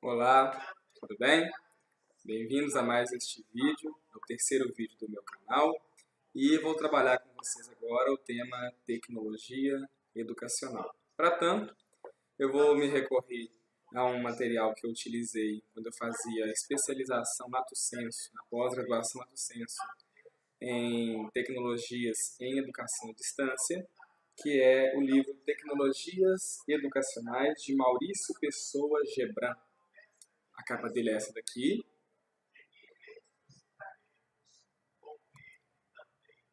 Olá, tudo bem? Bem-vindos a mais este vídeo, é o terceiro vídeo do meu canal e vou trabalhar com vocês agora o tema tecnologia educacional. Para tanto, eu vou me recorrer a um material que eu utilizei quando eu fazia a especialização Lato Sensu, a pós-graduação Lato Sensu em tecnologias em educação à distância, que é o livro Tecnologias Educacionais de Maurício Pessoa Gebran. A capa dele é essa daqui.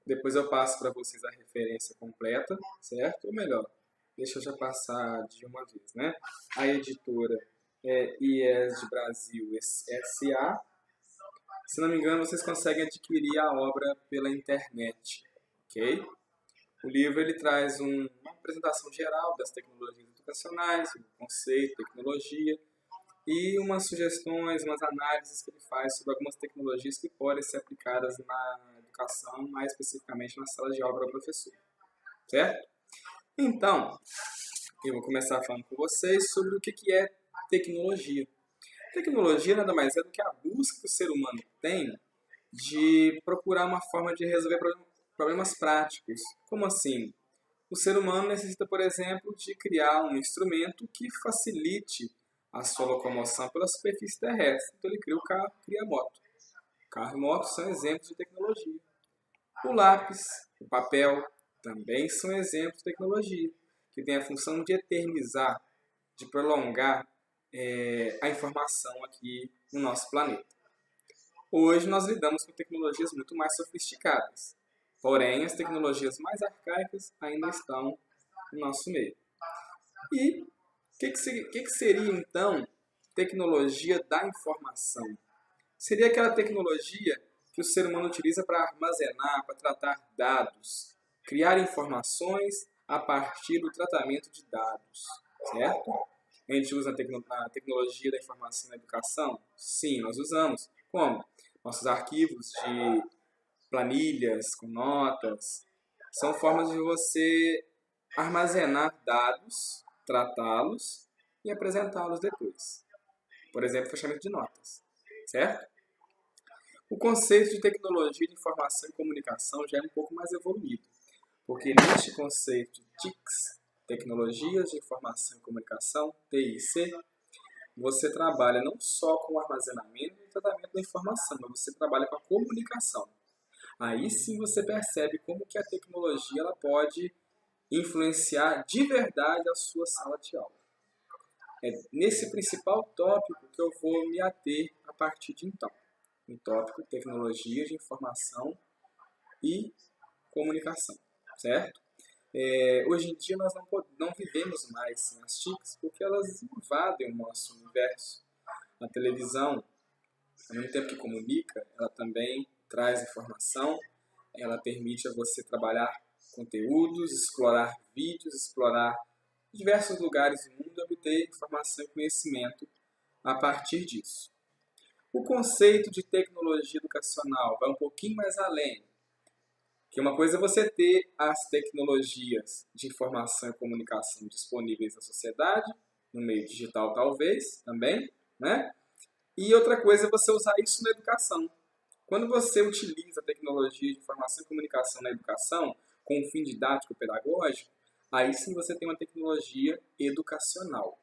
Depois eu passo para vocês a referência completa, certo? Ou melhor, deixa eu já passar de uma vez, né? A editora é IES Brasil S.A. Se não me engano, vocês conseguem adquirir a obra pela internet, ok? O livro ele traz uma apresentação geral das tecnologias educacionais, o conceito, tecnologia, e umas sugestões, umas análises que ele faz sobre algumas tecnologias que podem ser aplicadas na educação, mais especificamente na sala de aula para o professor, certo? Então, eu vou começar falando com vocês sobre o que é tecnologia. Tecnologia nada mais é do que a busca que o ser humano tem de procurar uma forma de resolver problemas práticos. Como assim? O ser humano necessita, por exemplo, de criar um instrumento que facilite a sua locomoção pela superfície terrestre. Então ele cria o carro, cria a moto. Carro e moto são exemplos de tecnologia. O lápis, o papel, também são exemplos de tecnologia, que tem a função de eternizar, de prolongar a informação aqui no nosso planeta. Hoje nós lidamos com tecnologias muito mais sofisticadas, porém as tecnologias mais arcaicas ainda estão no nosso meio. E o que seria então tecnologia da informação? Seria aquela tecnologia que o ser humano utiliza para armazenar, para tratar dados, criar informações a partir do tratamento de dados, certo? A gente usa a tecnologia da informação na educação? Sim, nós usamos. Como? Nossos arquivos de planilhas com notas são formas de você armazenar dados, tratá-los e apresentá-los depois. Por exemplo, fechamento de notas, certo? O conceito de tecnologia de informação e comunicação já é um pouco mais evoluído, porque neste conceito de TICs, Tecnologias de Informação e Comunicação, TIC, você trabalha não só com o armazenamento e o tratamento da informação, mas você trabalha com a comunicação. Aí sim você percebe como que a tecnologia ela pode influenciar de verdade a sua sala de aula. É nesse principal tópico que eu vou me ater a partir de então. O tópico tecnologia de informação e comunicação, certo? Hoje em dia nós não vivemos mais sem as TICs porque elas invadem o nosso universo. A televisão, ao mesmo tempo que comunica, ela também traz informação, ela permite a você trabalhar conteúdos, explorar vídeos, explorar diversos lugares do mundo e obter informação e conhecimento a partir disso. O conceito de tecnologia educacional vai um pouquinho mais além, que uma coisa é você ter as tecnologias de informação e comunicação disponíveis na sociedade, no meio digital talvez, também, né? E outra coisa é você usar isso na educação. Quando você utiliza a tecnologia de informação e comunicação na educação, com um fim didático pedagógico, aí sim você tem uma tecnologia educacional.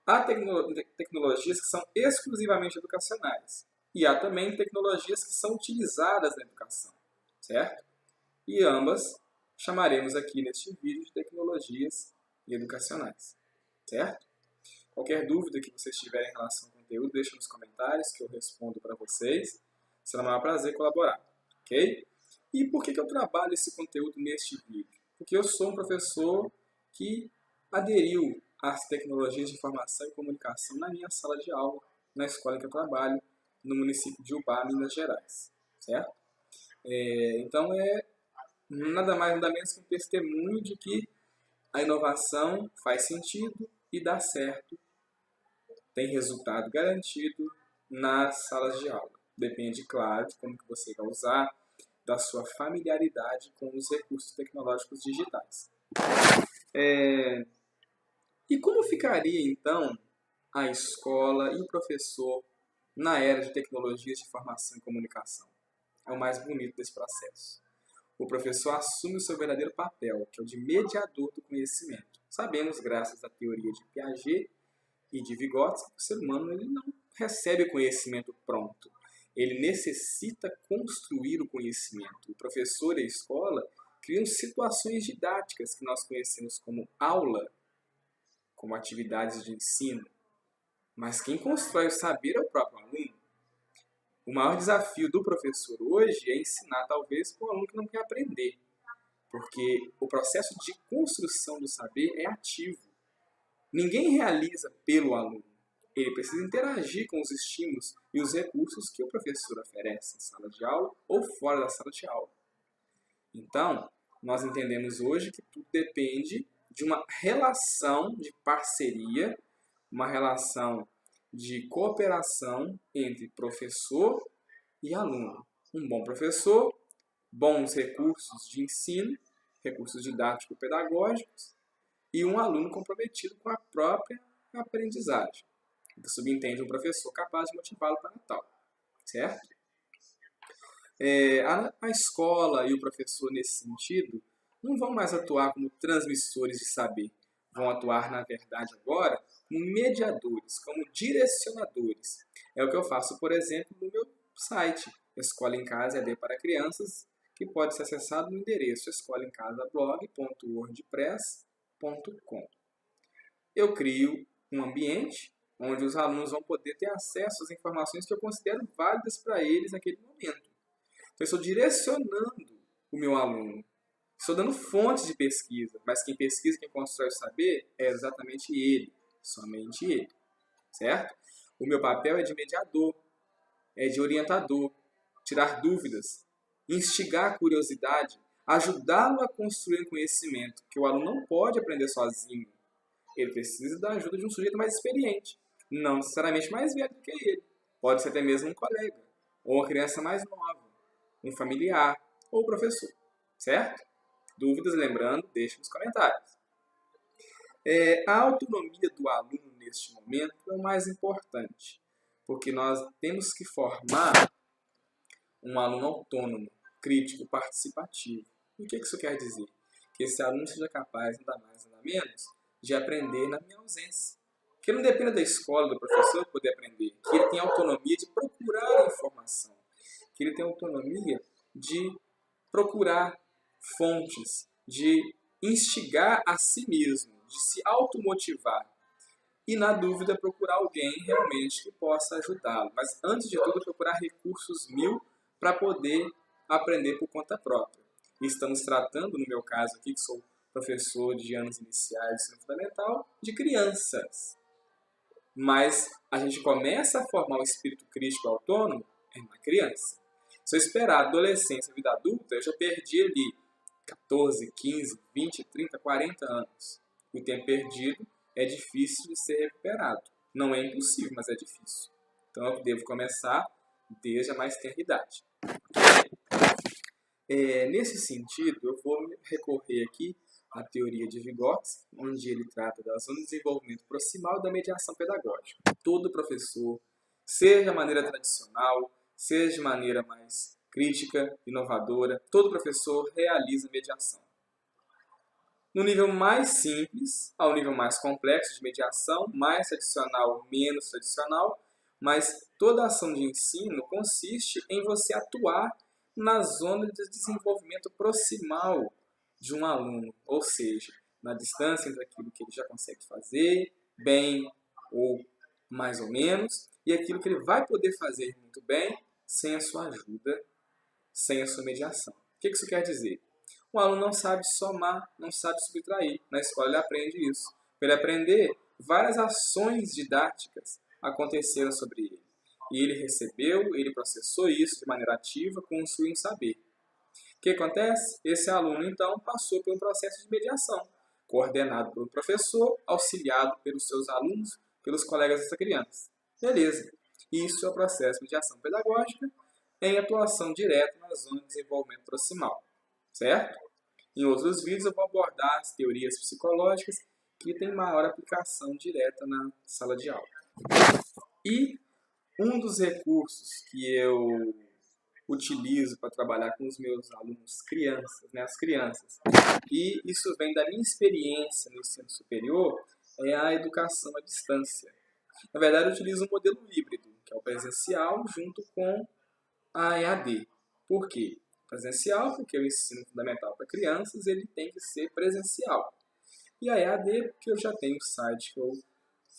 Há tecnologias que são exclusivamente educacionais. E há também tecnologias que são utilizadas na educação, certo? E ambas chamaremos aqui neste vídeo de tecnologias educacionais, certo? Qualquer dúvida que vocês tiverem em relação ao conteúdo, deixa nos comentários que eu respondo para vocês. Será um maior prazer colaborar, ok? E por que eu trabalho esse conteúdo neste vídeo? Porque eu sou um professor que aderiu às tecnologias de informação e comunicação na minha sala de aula, na escola que eu trabalho, no município de Ubá, Minas Gerais, certo? Então nada mais nada menos que um testemunho de que a inovação faz sentido e dá certo, tem resultado garantido nas salas de aula. Depende, claro, de como que você vai usar, da sua familiaridade com os recursos tecnológicos digitais. E como ficaria, então, a escola e o professor na era de tecnologias de informação e comunicação. É o mais bonito desse processo. O professor assume o seu verdadeiro papel, que é o de mediador do conhecimento. Sabemos, graças à teoria de Piaget e de Vygotsky, que o ser humano ele não recebe conhecimento pronto. Ele necessita construir o conhecimento. O professor e a escola criam situações didáticas que nós conhecemos como aula, como atividades de ensino. Mas quem constrói o saber é o próprio aluno. O maior desafio do professor hoje é ensinar, talvez, para o aluno que não quer aprender. Porque o processo de construção do saber é ativo. Ninguém realiza pelo aluno. Ele precisa interagir com os estímulos e os recursos que o professor oferece em sala de aula ou fora da sala de aula. Então, nós entendemos hoje que tudo depende de uma relação de parceria, uma relação de cooperação entre professor e aluno. Um bom professor, bons recursos de ensino, recursos didático-pedagógicos e um aluno comprometido com a própria aprendizagem. Que subentende um professor capaz de motivá-lo para tal, certo? A escola e o professor, nesse sentido, não vão mais atuar como transmissores de saber. Vão atuar, na verdade, agora como mediadores, como direcionadores. É o que eu faço, por exemplo, no meu site, Escola em Casa EAD para Crianças, que pode ser acessado no endereço escolaemcasablog.wordpress.com. Eu crio um ambiente onde os alunos vão poder ter acesso às informações que eu considero válidas para eles naquele momento. Então, eu estou direcionando o meu aluno. Estou dando fontes de pesquisa, mas quem pesquisa, quem constrói o saber é exatamente ele, somente ele, certo? O meu papel é de mediador, é de orientador, tirar dúvidas, instigar a curiosidade, ajudá-lo a construir um conhecimento, que o aluno não pode aprender sozinho. Ele precisa da ajuda de um sujeito mais experiente, não necessariamente mais velho do que ele. Pode ser até mesmo um colega, ou uma criança mais nova, um familiar ou professor, certo? Dúvidas, lembrando, deixe nos comentários. A autonomia do aluno neste momento é o mais importante, porque nós temos que formar um aluno autônomo, crítico, participativo. E o que isso quer dizer? Que esse aluno seja capaz, nada mais, nada menos, de aprender na minha ausência. Que ele não dependa da escola, do professor para poder aprender. Que ele tenha autonomia de procurar a informação. Que ele tenha autonomia de procurar fontes, de instigar a si mesmo, de se automotivar. E, na dúvida, procurar alguém realmente que possa ajudá-lo. Mas, antes de tudo, procurar recursos mil para poder aprender por conta própria. E estamos tratando, no meu caso aqui, que sou professor de anos iniciais de ensino fundamental, de crianças. Mas a gente começa a formar o espírito crítico autônomo na criança. Se eu esperar a adolescência, a vida adulta, eu já perdi ali 14, 15, 20, 30, 40 anos. O tempo perdido é difícil de ser recuperado. Não é impossível, mas é difícil. Então eu devo começar desde a mais tenra idade. Nesse sentido, eu vou recorrer aqui à teoria de Vygotsky, onde ele trata da zona de desenvolvimento proximal e da mediação pedagógica. Todo professor, seja de maneira tradicional, seja de maneira mais crítica, inovadora, todo professor realiza mediação. No nível mais simples ao nível mais complexo de mediação, mais tradicional, menos tradicional, mas toda ação de ensino consiste em você atuar na zona de desenvolvimento proximal de um aluno, ou seja, na distância entre aquilo que ele já consegue fazer, bem ou mais ou menos, e aquilo que ele vai poder fazer muito bem sem a sua ajuda, sem a sua mediação. O que isso quer dizer? O aluno não sabe somar, não sabe subtrair. Na escola ele aprende isso. Para ele aprender, várias ações didáticas aconteceram sobre ele. E ele recebeu, ele processou isso de maneira ativa, construiu um saber. O que acontece? Esse aluno, então, passou por um processo de mediação, coordenado pelo professor, auxiliado pelos seus alunos, pelos colegas dessa criança. Beleza. Isso é o processo de mediação pedagógica em atuação direta na zona de desenvolvimento proximal. Certo? Em outros vídeos eu vou abordar as teorias psicológicas que têm maior aplicação direta na sala de aula. E um dos recursos que eu utilizo para trabalhar com os meus alunos crianças, né, as crianças, e isso vem da minha experiência no ensino superior, é a educação à distância. Na verdade, eu utilizo um modelo híbrido, que é o presencial junto com a EAD. Por quê? Presencial, porque o ensino fundamental para crianças ele tem que ser presencial. E a EAD, porque eu já tenho o site que eu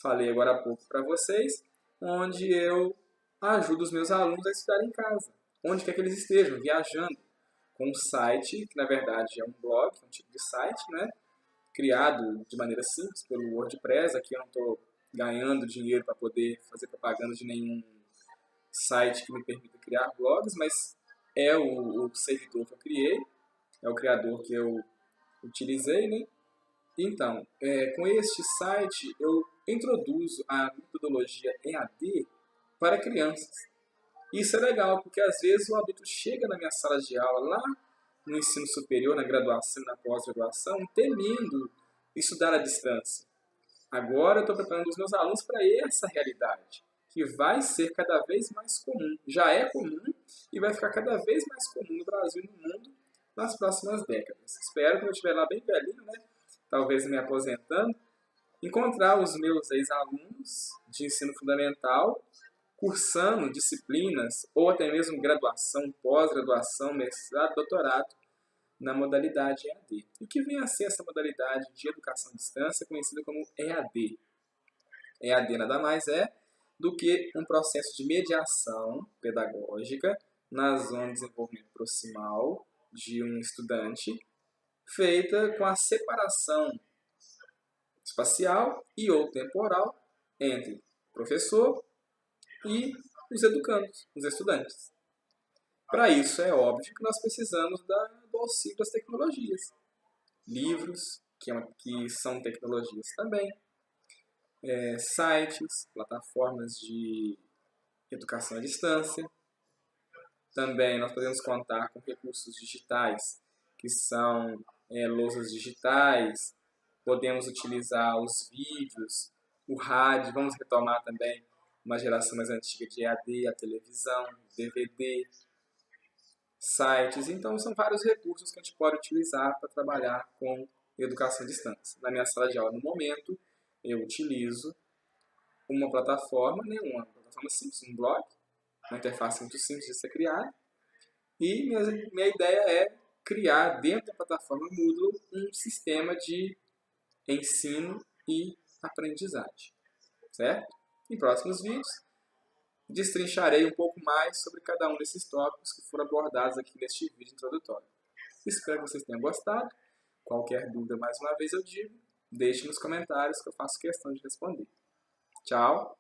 falei agora há pouco para vocês, onde eu ajudo os meus alunos a estudar em casa, onde quer que eles estejam, viajando, com um site, que na verdade é um blog, um tipo de site, né? Criado de maneira simples pelo WordPress. Aqui eu não estou ganhando dinheiro para poder fazer propaganda de nenhum site que me permita criar blogs, mas é o servidor que eu criei, é o criador que eu utilizei, né? Então, com este site eu introduzo a metodologia EAD para crianças. Isso é legal, porque às vezes o adulto chega na minha sala de aula, lá no ensino superior, na graduação, na pós-graduação, temendo estudar à distância. Agora eu estou preparando os meus alunos para essa realidade, que vai ser cada vez mais comum. Já é comum e vai ficar cada vez mais comum no Brasil e no mundo nas próximas décadas. Espero que eu estiver lá bem velhinho, né? Talvez me aposentando, encontrar os meus ex-alunos de ensino fundamental cursando disciplinas ou até mesmo graduação, pós-graduação, mestrado, doutorado na modalidade EAD. E o que vem a ser essa modalidade de educação à distância, conhecida como EAD? EAD nada mais é do que um processo de mediação pedagógica na zona de desenvolvimento proximal de um estudante, feita com a separação espacial e ou temporal entre o professor e os educandos, os estudantes. Para isso, é óbvio que nós precisamos do auxílio das tecnologias. Livros, que são tecnologias também, sites, plataformas de educação à distância. Também nós podemos contar com recursos digitais, que são lousas digitais, podemos utilizar os vídeos, o rádio, vamos retomar também uma geração mais antiga de EAD, a televisão, DVD, sites. Então, são vários recursos que a gente pode utilizar para trabalhar com educação à distância. Na minha sala de aula, no momento, eu utilizo uma plataforma simples, um blog, uma interface muito simples de ser criada. E minha ideia é criar dentro da plataforma Moodle um sistema de ensino e aprendizagem, certo? Em próximos vídeos, destrincharei um pouco mais sobre cada um desses tópicos que foram abordados aqui neste vídeo introdutório. Espero que vocês tenham gostado. Qualquer dúvida, mais uma vez eu digo, deixe nos comentários que eu faço questão de responder. Tchau!